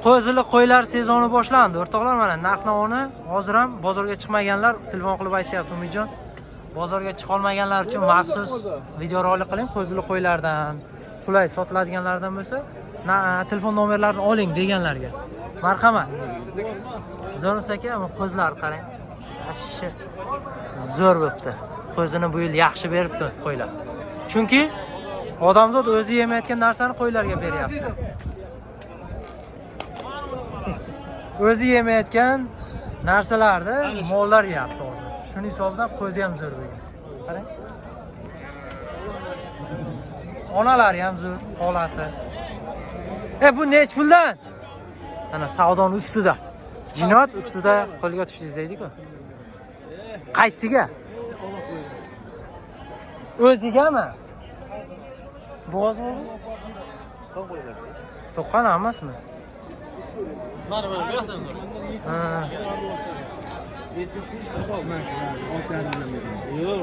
Qo'zilik qo'ylar sezoni boshlandi. O'rtoqlar, mana narx-navoni hozir ham bozorga chiqmaganlar telefon qilib aytishyapti Umidjon. Bozorga chiqa olmaganlar uchun maxsus video rolik qiling. Qo'zilik qo'ylardan qulay sotiladiganlardan bo'lsa, telefon nomerlarini oling deganlarga. Marhamat. Zo'rmis aka, ama qo'zlar qarang. Yaxshi. Zo'r bo'pti. Qo'zini bu yil yaxshi beribdi qo'ylar. Chunki odamzod o'zi yemayotgan narsani qo'ylarga beryapti. O'zi yemayotgan narsalarni mollar yeyapti hozir. Shuning hisobidan qo'zi ham zo'r bo'lgan. Qarang. Onalari ham zo'r holati. Bu nech puldan? Mana savdoning ustida. Jinoyat ustida qo'lga tushdingiz deydi-ku. Qaysiga? O'zigami? Bo'g'ozmi? To'qan emasmi? Mana bu yoqdan zo'r. Ha. Yo'q.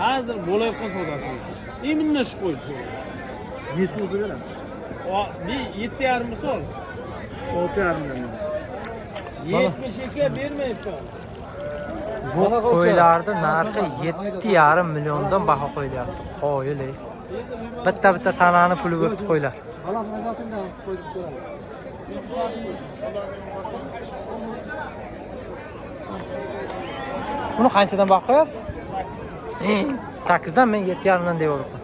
Hozir bo'layotgan savdosi. Iminni shu qo'ydi. Nesi o'zi berasiz? O, 7,5 misol. 6,5 million. 72 bermayapti. Bu qo'ylarning narxi 7,5 milliondan baho qo'yilyapti. Qo'yil. Bitta tanani puli bo'pti qo'ylar. Buni qanchadan baho qo'yapsiz? 8 dan men 7,5 dan deyapman.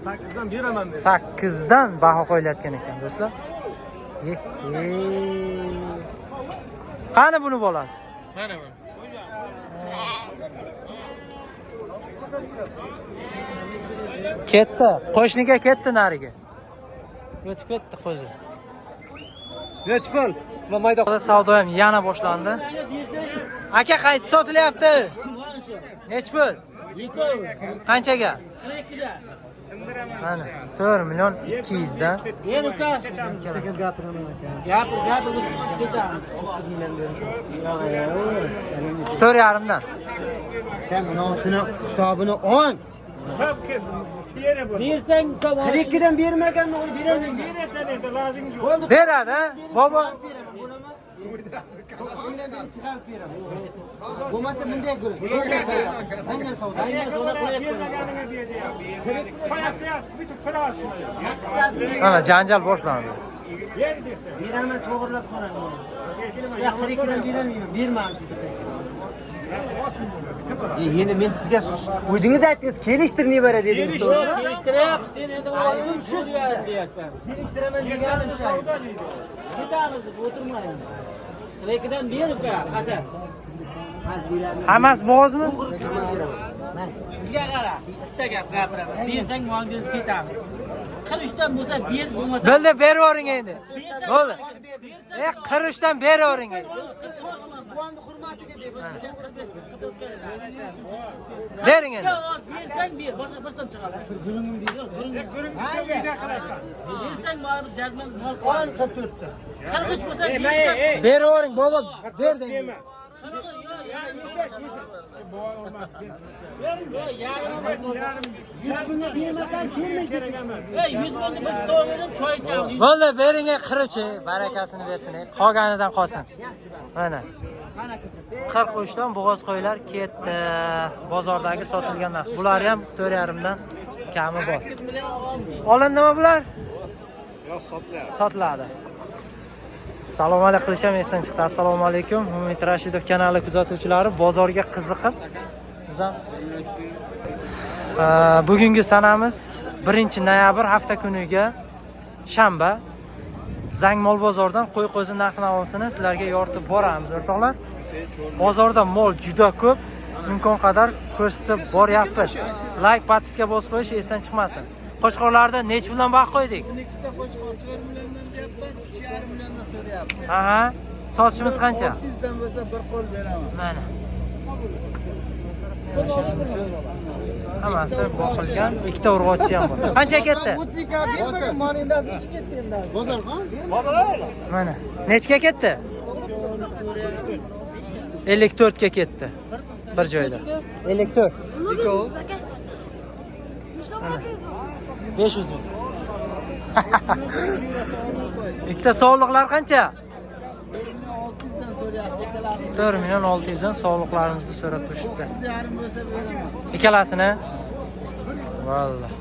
8 dan beraman dedi. 8 dan baho qo'yilayotgan ekan, do'stlar. Qani buni bolasi? Mana bu. Ketdi. Qo'shniga ketdi nariga. O'tib ketdi qo'zi. Nech pul? Mana mayda Savdo ham yana boshlandi. Aka, qaysi sotilyapti? Nech pul? Qanchaga? 42 da. Mana 4 million 200 dan. Men ukash. Gapir, ketamiz. 4,5 dan. Sen bunun hisobini ol. Bersang, 42 dan bermagan o'y beraman. Beradi, ha? Bobo. Chiqarib beraman. Bo'lmasa bunday qil. Qanday savdo? Mana janjal boshlandi. Beraman, to'g'rilab so'radim. Ya 42 dan beraman, bermayman. Yeni men sizga o'zingiz aytdingiz, kelishtirib nevara dedingiz. kelishtiryapsiz. Sen endi o'g'lim shu deyapsan. Kelishtiraman deganim shu. Ketamiz biz, o'tirmaymiz. 42 dan ber uka, Hasan. Hammasi bo'g'ozmi? Bizga qara, bitta gap gapiraman. Bersang molni ketamiz. 43 dan bo'lsa ber, bo'lmasa Bildi, beravering endi. Bo'ldi. 43 dan beravering. Bering endi. Bersang ber, boshqa bir so'm chiqadi. Bersang baribir jazman mol qoladi. 44 dan. 43 bo'lsa bersang. Beravering, bobo, ber deng. Bo'ldi, bering qirichi, barakasini bersin, qolganidan qolsin. Mana 43 dan bo'g'oz qo'ylar ketdi. Bozordagi sotilgan narx. Bular ham 4,5 dan kami bor. Olindimi bular? Yo'q, sotiladi. Sotiladi. Salom alaykum qilishim esdan chiqdi. Assalomu alaykum. Umid Rashidov kanali kuzatuvchilari, bozorga qiziqib biz ham bugungi sanamiz 1-noyabr hafta kuniga shanba Zangmol bozordan qo'y-qo'zi narx-navosini sizlarga yoritib boramiz, o'rtoqlar. Bozorda mol juda ko'p, imkon qadar ko'rsatib boryapmiz. Like, podpiska bosib qo'yish esdan chiqmasin. Qo'shqorlarda nech bilan baho qo'ydik? 12 ta qo'shqor 4 milliondan deyapman, 3,5 milliondan so'rayapti. Aha. Sotishimiz qancha? 600 dan bo'lsa bir qo'l beraman. Mana. Hammasi boqilgan, ikkita urg'ochi ham bor. Qancha ketdi? 30 ga bermagan molingiz necha ketdi endi? Bozorga? Mana. Nechga ketdi? 54 ga ketdi. Bir joyda. 54. Ikkovi. 500 ming. Ikkita sog'liqlar qancha? 4 million 600 dan sog'liqlarimizni so'rab turishibdi. Ikkalasini? Valloh.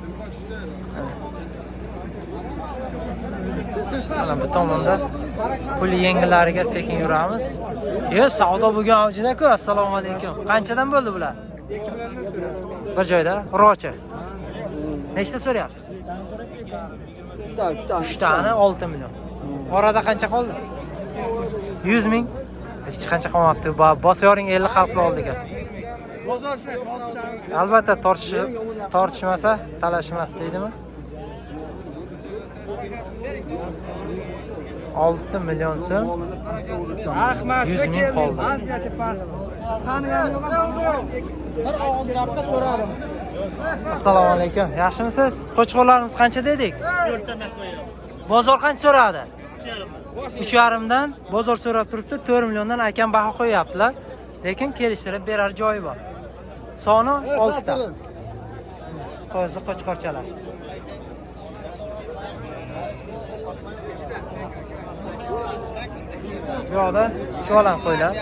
Mana bu tomonda pul yengillariga sekin yuramiz. Savdo bo'lgan avjida-ku. Assalomu alaykum. Qanchadan bo'ldi bular? Bir joyda rochi. Nechta so'rayapsiz? 3 tani 6 million. Orada qancha qoldi? 100 ming. Hech qancha qolmabdi. Bosayoring 50 xalqni oldiga. Albatta tortishmasa talashmas deydimi? 6 million so'm. 100 ming qoldi. Assalomu alaykum. Yaxshimisiz? Qo'chqorlarimiz qancha dedik? 4 tamak qo'yamiz. Bozor qancha so'radi? 3,5 dan bozor so'rab turibdi. 4 milliondan akam baho qo'yaptilar. Lekin kelishtirib berar joyi bor. Soni 6 ta. Qo'zi qo'chqorchalar. Bu yoqda cho'lan qo'ylar.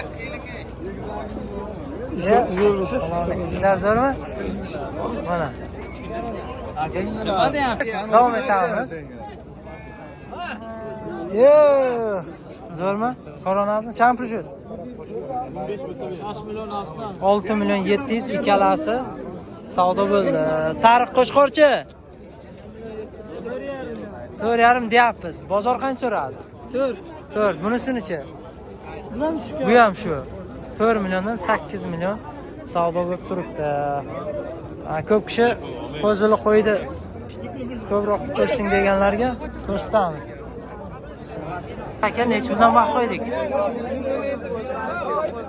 Ishlar zo'rmi? Mana. Davom etamiz. Zo'rmi? Ko'ronasizmi? Champur shu. 6 million 700 ikkalasi savdo bo'ldi. Sariq qo'chqorchi. 4,5 deyapmiz. Bozor qancha so'radi? 4. Bunisinichi? Bu ham shu. 4 milliondan 8 million savdo bo'lib turibdi. Ko'p kishi qo'zili qo'ydi. Ko'proq ko'rsin deganlarga ko'rsatamiz. Aka nech puldan baho qo'ydik?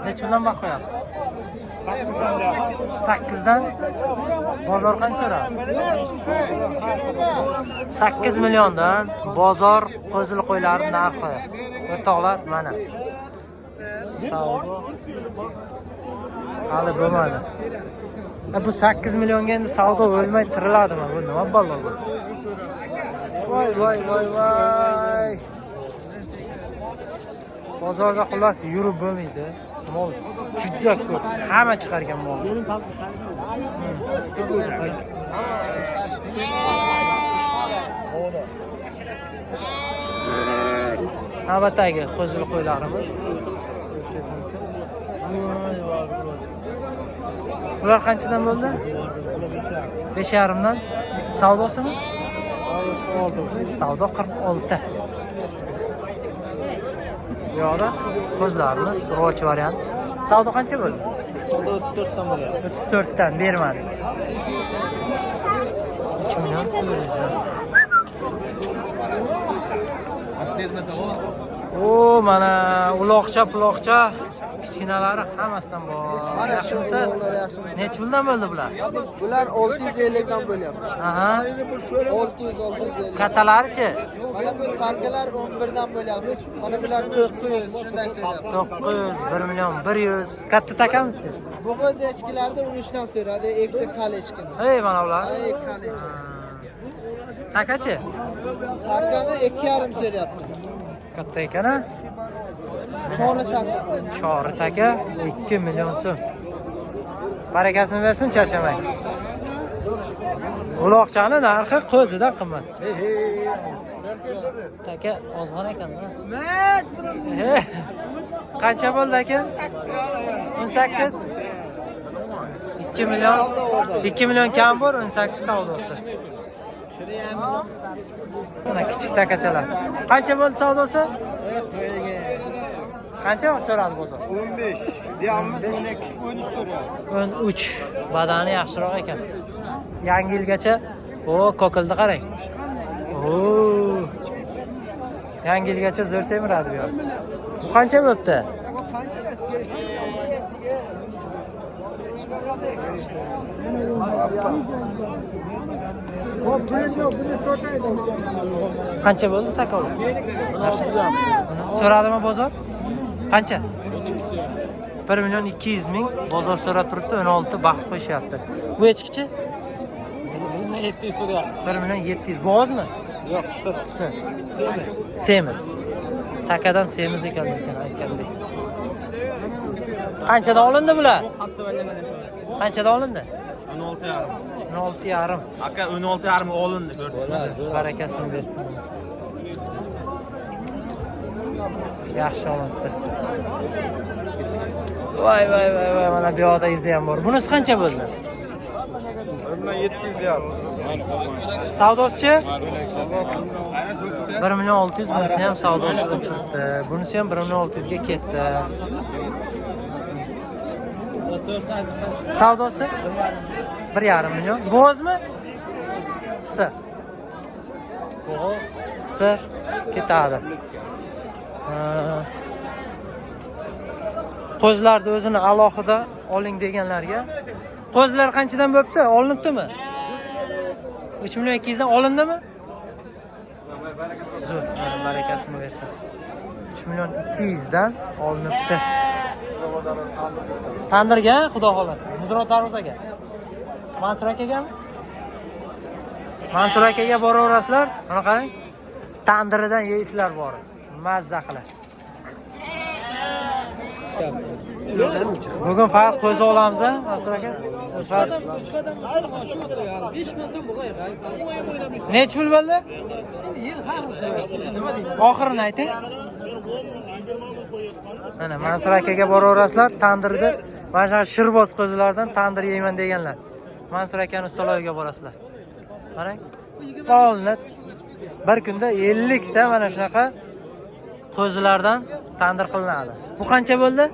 Nech puldan baho qo'yapsiz? 8 dan. Bozor qancha so'radi? 8 milliondan bozor qo'zili qo'ylari narxi. O'rtoqlar mana. Savdo hali bo'lmadi. Bu 8 millionga endi savdo bo'lmay tiriladimi? Bu nima balo bu? Voy. Bozorda xullas yurib bo'lmaydi. Mol juda ko'p. Hamma chiqargan mol. Navbatdagi qo'zili qo'ylarimiz. Bular qanchadan bo'ldi? 5,5 dan. Savdosimi? Savdo 46. Bu yoqda qo'zlarimiz ro'ch variant. Savdo qancha bo'ldi? Savdo 34 dan bo'lyapti. 34 dan bermadi. 3 million 400 dan. O, mana uloqcha, puloqcha, kichkinalari hammasidan bor. Yaxshimisiz? Nech puldan bo'ldi bular? Bular 650 dan bo'lyapti. Aha. 650. Kattalarichi? Mana bu tankalar 11 dan bo'lyapti. Mana bular 900 shunday so'rayapti. 900, 1 million 100. Katta takamisiz? Bu o'z echkilarda 13 dan so'radi, ikkita kalechkini. Ey, mana ular. Ay, kalechki. Takachi? Takani 2,5 so'rayapti. Katta ekan-a? Chori taka. Chori taka 2 million so'm. Barakasini bersin, charchamang. Uloqchani narxi qo'zidan qimmat. Taka ozg'in ekan-da. Qancha bo'ldi aka? 18. 2 million kam bor, 18 savdosi. Mana kichik takachalar. Qancha bo'ldi savdosi? Qancha so'radi bozor? 15. Deyamiz 12, 13 so'rayapti. 13. Badani yaxshiroq ekan. Yangi yilgacha ko'kildi qarang. Yangi yilgacha zo'r semiradi bu yoq. Bu qancha bo'pti? Qancha bo'ldi takovul? So'radimi bozor? Qancha? 1 million 200 ming bozor so'rab turibdi, 16 baho qo'yishyapti. Bu echkichi? 1 million 700 so'rayapti. 1 million 700. Bu ozmi? Yo'q, qisir. Qisir. Semiz. Takadan semiz ekan aytgandek. Qanchada olindi bular? Qanchada olindi? 16,5. 16,5. Aka 16,5 olindi, ko'rdingiz. Barakasini bersin. Yaxshi olibdi. Voy, mana bu yoqda izi ham bor. Bunisi qancha bo'ldi? Bundan 700 deyapmiz. Savdosichi? 1,600,000 bunisi ham savdosi turibdi. Bunisi ham 1,600,000 ga ketdi. Savdosi 1,5 million. Bo'g'izmi? Qisir. Bo'g'iz, qisir ketadi. Qo'zlarni o'zini alohida oling deganlarga. Qo'zlar qanchadan bo'pti? Olinibdimi? 3,200,000 dan olindimi? Zo'r, barakasini bersin. 3,200,000 dan olinibdi. Tandirga, xudo xolasa. Muzrot Darvozaga. Mansur akagami? Mansur akaga boraverasizlar. Mana qarang. Tandiridan yeysizlar bor. Mazza qiladi. Bugun faqat qo'zi olamiz, a, Mansur aka? Nech pul bo'ldi? Oxirini ayting. Mana Mansur akaga boraverasizlar, tandirda mana shu shirboz qo'zilardan tandir yeyman deganlar. Mansur akani ustaloviga borasizlar. Qarang. Polnat bir kunda 50 ta mana shunaqa qo'zilardan tandir qilinadi. Bu qancha bo'ldi?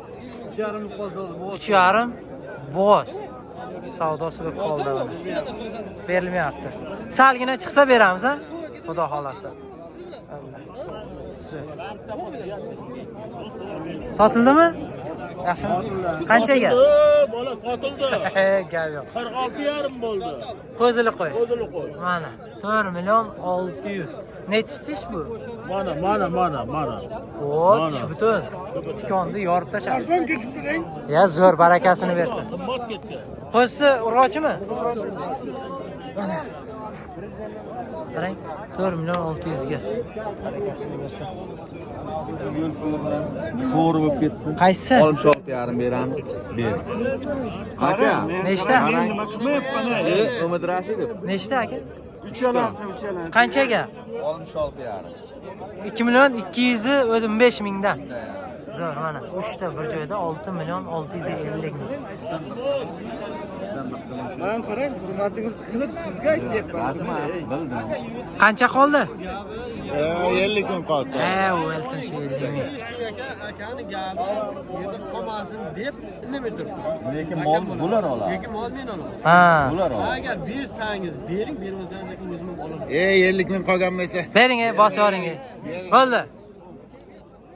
3,5 qo'zi oldi. 3,5 bo'g'iz. Savdosi bo'lib qoldi mana. Berilmayapti. Salgina chiqsa beramiz, a? Xudo xolasa. Sotildimi? Yaxshimisiz? Qanchaga? Bola sotildi. Gap yo'q. 46,5 bo'ldi. Qo'zili qo'y. O'zini qo'y. Mana 4,600,000. Nechi tish bu? Mana. O, tish butun. Tikonni yorib tashladi. Arzon ketibdi-deng. Ya zo'r, barakasini bersin. Qimmat ketdi. Qo'zisi urg'ochimi? Mana. Qarang, 4,600,000 ga. Barakasini bersin. Yo'l puli bilan to'g'ri bo'lib ketdi. Qaysi? 16,5 beramiz. Ber. Aka, Nechta? Nima qilmayapman? Umid Rashidov. Nechta aka? 3 olasi. Qanchaga? 66,5. 2,215,000 dan. Zo'r, mana 3 ta bir joyda 6,650,000. Men qarang, hurmatingizni qilib sizga aytyapman. Bildim. Qancha qoldi? 50 kun qoldi. O'lsin shu 50,000. Akani gapi yerda qolmasin deb indamay turibdi. Lekin mol bular oladi. Lekin mol men olaman. Ha. Bular oladi. Agar bersangiz bering, bermasangiz lekin o'zim olaman. 50 kun qolganmasa. Bering, bosib yuboring. Bo'ldi.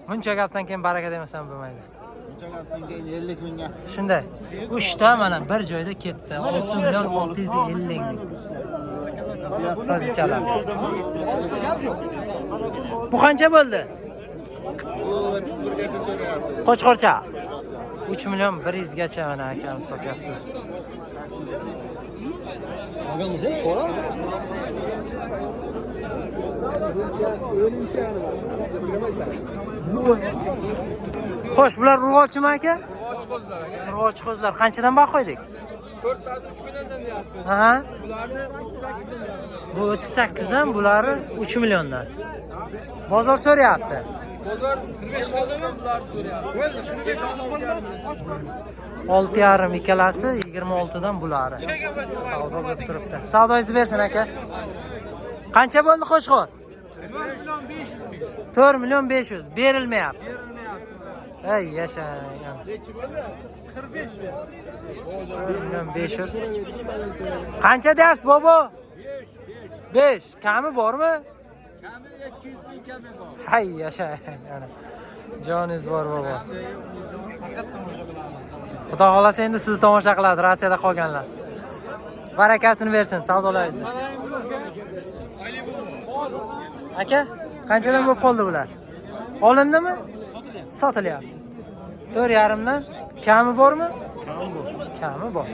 Buncha gapdan keyin baraka demasam bo'lmaydi. Bunchalardan keyin 50 kunga. Shunday. 3 ta mana bir joyda ketdi. 6,650,000. Pozitsiyalar. Bu qancha bo'ldi? Bu 31 gacha so'rayapti. Qo'chqorcha. 3,100,000 gacha mana akam sotyapti. Xo'sh, bular urg'ochimi aka? Urg'ochi qo'zlar aka. Urg'ochi qo'zlar qanchadan baho qo'ydik? 4,3 milliondan deyapmiz. Aha. Bularni 38 dan deyapmiz. Bu 38 dan, bulari 3 milliondan. Bozor so'rayapti. Bozor 45 qoldimi? Bular so'rayapti. 6,5 ikkalasi 26 dan bulari. Savdo bo'lib turibdi. Savdoingizni bersin aka. Qancha bo'ldi Qo'chqor? 4,500,000 berilmayapti. Ey yashang. Nechi bo'ldi? 45 mi? 4,500,000. Qancha deyapsiz bobo? 5. Kami bormi? Kami 200 ming kami bor. Hay yashang. Joningiz bor bobo. Xudo xolasa endi sizni tomosha qiladi Rossiyada qolganlar. Barakasini bersin savdolaringiz. Aka, qanchadan bo'lib qoldi bular? Olindimi? Sotilyapti. 4,5 dan kami bormi? Kami bor.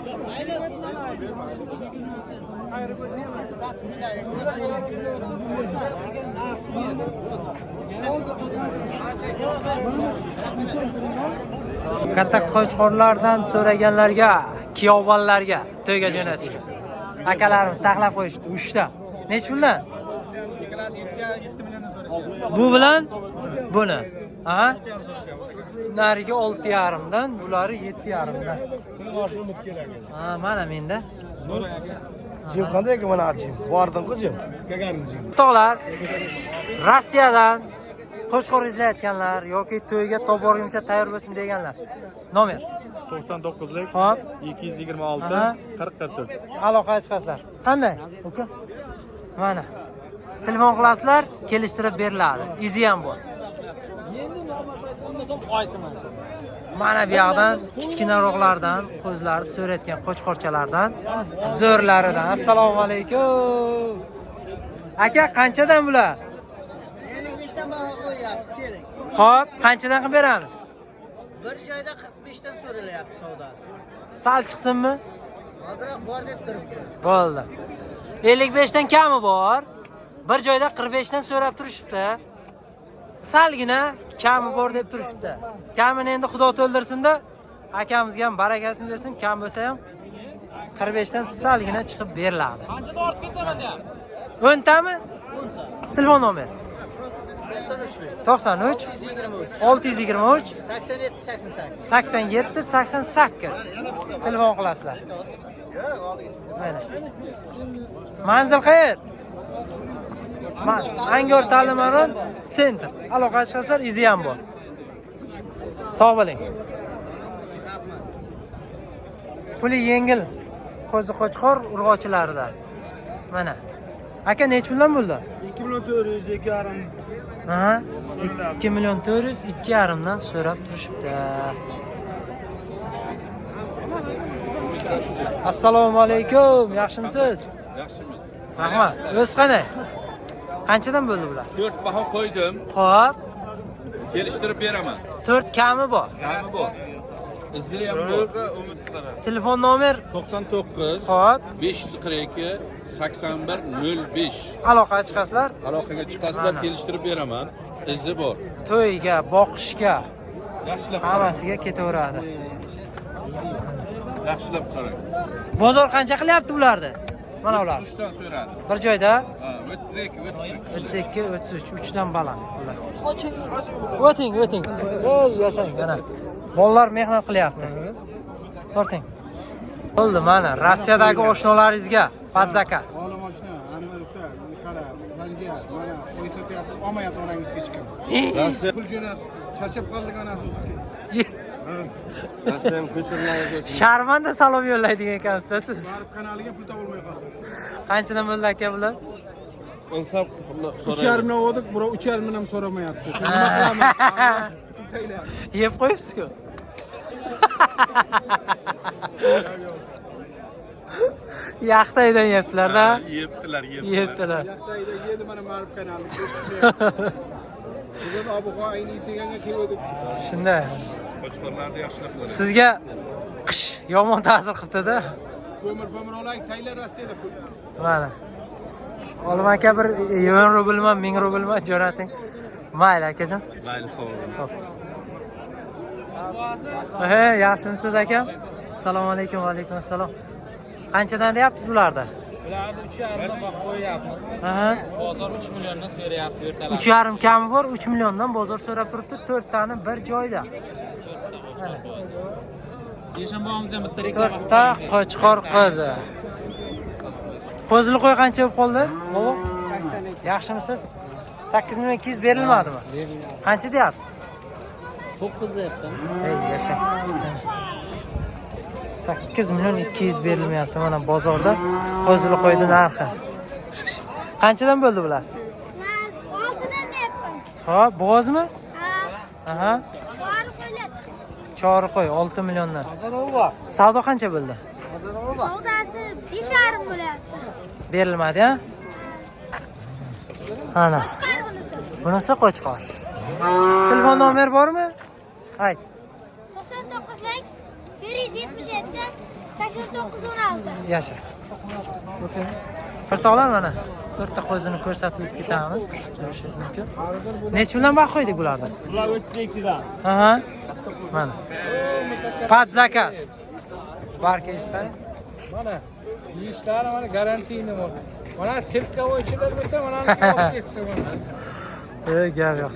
Katta qo'chqorlardan so'raganlarga, kiyovonlarga to'yga jo'natishgan. Akalarimiz taxlab qo'yishdi 3 ta. Nech puldan? Bu bilan buni. Aha. Nariga 6,5 dan, bulari 7,5 dan. Ha, mana menda. Jim qanday ekan mana jim? Bordingmi jim? Tog'lar Rossiyadan qo'chqor izlayotganlar yoki to'yga to'borgimcha tayyor bo'lsin deganlar. Nomer 99lik Hop, 226 Aha. 4044. aloqaga chiqasizlar. Qanday? Uka. Mana. Telefon qilasizlar, kelishtirib beriladi. Izi ham bor. Mana bu yoqdan kichkinaroqlardan, qo'zlarni so'rayotgan qo'chqorchalardan, zo'rlaridan. Assalomu alaykum. Aka, qanchadan bular? 55 dan baho qo'yapmiz, keling. Xo'p, qanchadan qilib beramiz? Bir joyda 45 dan so'ralyapti savdosi. Sal chiqsinmi? Hozirroq bor deb turibdi. Bo'ldi. 55 dan kami bor. Bir joyda 45 dan so'rab turishibdi. Salgina kami bor deb turishibdi. Kamini endi Xudo to'ldirsin-da, akamizga ham barakasini bersin, kam bo'lsa ham 45 dan salgina chiqib beriladi. Qanchada ortib ketaman 10 tami? Telefon nomer 93 93 623 87 88. 87 88. Telefon qilasizlar. Mana. Manzil qayer? Angor ta'lim-aron sentr. Aloqaga chiqasizlar, izi ham bor. Sog' bo'ling. Puli yengil qo'zi qo'chqor urg'ochilaridan. Mana. Aka nech puldan bo'ldi? 2 million 400 2,5. Ha? 2 million 400 2,5 dan so'rab turishibdi. Assalomu alaykum. Yaxshimisiz? Yaxshimi? Rahmat. O'z qanday? Qanchadan bo'ldi bular? 4 baho qo'ydim. Xo'p, Kelishtirib beraman. 4 kami bor. Kami bor. Izli ham bor. Telefon nomer 99 Xo'p, 542 81 05. aloqaga chiqasizlar. Aloqaga chiqasizlar, Mana. kelishtirib beraman. Izi bor. To'yga, boqishga, Yaxshilab qarang. hammasiga ketaveradi. Yaxshilab qarang. Bozor qancha qilyapti ularni? Mana ular. 3 dan so'radi. Bir joyda Ha, 32, 33. 32, 33, 3 dan baland bo'lasiz. O'ting. Ey, yashang mana. Bolalar mehnat qilyapti. Torting. Bo'ldi mana Rossiyadagi oshnolaringizga podzakas. Ola mashina, Amerika, qara, Sanjar, mana qo'y sotyapti, olmayapti orangizga chiqib. Pul jo'nat, charchab qoldik anasi sizga. Sharmanda salom yo'llaydigan ekansiz siz. Barib kanaliga pul topolmay qoldi. Qanchadan bo'ldi aka bular? 3,5 dan oldik, birov 3,5 dan ham so'ramayapti. Nima qilamiz? Yeb qo'yibsiz-ku. Yaxtaydan yebdilar-da. Yebdilar. Yebdilar. Yaxtayda yedi mana Marib kanali. Bugun obu-havo ayni deganga keldik. Shunday. Qo'chqorlarni yaxshilab qarang. Sizga qish yomon ta'sir qildi-da. Ko'mir olaylik, taylar Rossiyada pul. Mana. Olim aka bir 1 rublmi, 1000 rublmi jo'nating. Mayli akajon. Mayli, sog' bo'ling. Yaxshimisiz akam? Assalomu alaykum, va alaykum assalom. Qanchadan deyapsiz bularda? Bularni 3,5 dan baho qo'yapmiz. Aha. Bozor 3 milliondan so'rayapti ertalab. 3,5 kami bor, 3 milliondan bozor so'rab turibdi, 4 tani bir joyda. Mana. Yeshanbomizda bitta reklama 4 ta qo'chqor qo'zi. Qo'zli qo'y qancha bo'lib qoldi? Bobo? 82. Yaxshimisiz? 8 million 200 berilmadimi? Qancha deyapsiz? 9 deyapman. Ey, yasha. 8 million 200 berilmayapti mana bozorda qo'zli qo'ydi narxi. Qanchadan bo'ldi bular? 6dan deyapman. Xo'p, bo'g'ozmi? Ha, Aha. bor qo'ylar. Chori qo'y 6 milliondan. Savdo qancha bo'ldi? Savdosi 5,5 bo'lyapti. Berilmadi, ha? Ana. Chiqar bunisi. Bunisi qo'chqor. Telefon nomer bormi? Ayt. 99lik 177 8916. Yasha. O'rtoqlar mana to'rtta qo'zini ko'rsatib ketamiz. Ko'rishingiz mumkin. Necha bilan baho qo'ydik bularni? Bular 32 dan. Aha. Mana. Pat zakaz. Barka eshitadi. Mana yeyishlari mana garantiyni bor. Mana sirtqavoy ichilar bo'lsa, mana olib ketsa mana. Gap yo'q.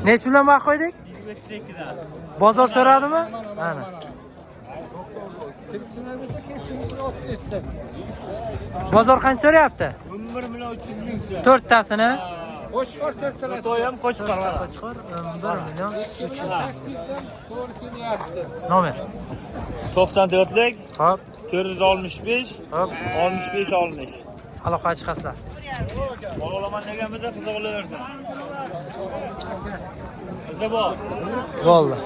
Necha bilan baho qo'ydik? 32 dan. Bozor so'radimi? Mana. Sirtchilar bo'lsa, kelib shunisini olib ketsa. Bozor qancha so'rayapti? 11 million 300 ming so'm. To'rttasini. Qo'chqor to'rttalar. To'y ham qo'chqor. Qo'chqor 11 million 300 ming. 8dan to'g'ri kelyapti. Nomer. 94lik Hop, 465 hop. 65 60. Aloqa chiqasizlar. Olaman degan bo'lsa qiziq bo'laversin. Bizda bor. Bo'ldi.